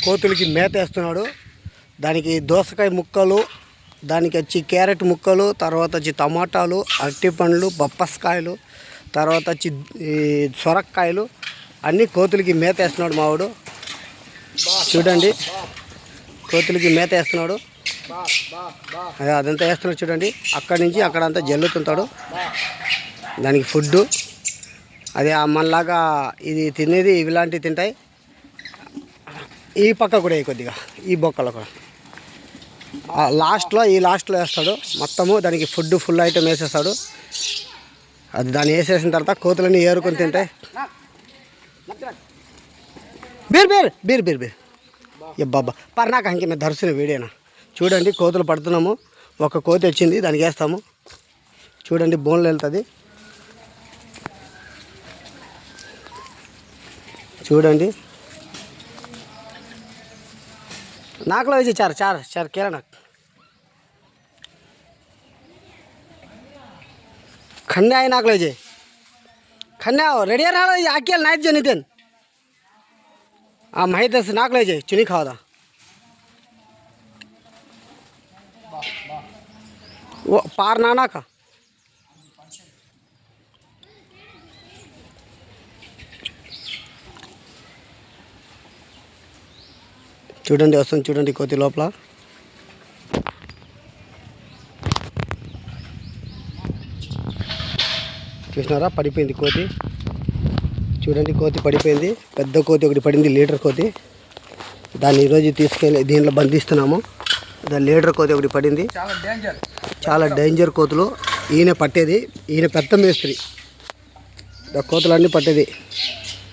కోతులకి మేత వేస్తున్నాడు. దానికి దోసకాయ ముక్కలు, దానికి వచ్చి క్యారెట్ ముక్కలు, తర్వాత వచ్చి టమాటాలు, అరటి పండ్లు, బొప్పస్కాయలు, తర్వాత వచ్చి సొరకాయలు అన్నీ కోతులకి మేత వేస్తున్నాడు మావాడు. చూడండి కోతులకి మేత వేస్తున్నాడు. అదంతా వేస్తున్నాడు చూడండి. అక్కడి నుంచి అక్కడంతా జల్లుతుంటాడు. దానికి ఫుడ్డు అదే మనలాగా ఇది తినేది ఇలాంటివి తింటాయి. ఈ పక్క కూడా కొద్దిగా ఈ బొక్కలో కూడా ఈ లాస్ట్లో వేస్తాడు మొత్తము. దానికి ఫుడ్ ఫుల్ ఐటమ్ వేసేస్తాడు. అది దాన్ని వేసేసిన తర్వాత కోతులన్నీ ఏరుకొని తింటాయి. బీర్ బీర్ బీర్ బీర్ బీర్ బాబా పర్నాక ఇంక మేము ధరుసిన వీడియోనా. చూడండి కోతులు పడుతున్నాము. ఒక కోతి వచ్చింది, దానికి వేస్తాము. చూడండి బోన్లు వెళ్తుంది. చూడండి नाकलो है चार चार चार केला नाक खन्ने आहे नाकलो जे खन्ने रेडी राहिला आकेल नाहीत जे नितेन माहीतच नाकलो जे चुनी खावा पार नाना का చూడండి వస్తుంది చూడండి కోతి లోపల. చూసినారా పడిపోయింది కోతి. చూడండి కోతి పడిపోయింది. పెద్ద కోతి ఒకటి పడింది, లీటర్ కోతి. దాన్ని ఈరోజు తీసుకెళ్ళి దీంట్లో బంధిస్తున్నాము. దాని లీటర్ కోతి ఒకటి పడింది. చాలా డేంజర్ కోతులు. ఈయన పట్టేది, ఈయన పెద్ద మేస్త్రి. కోతులన్నీ పట్టేది.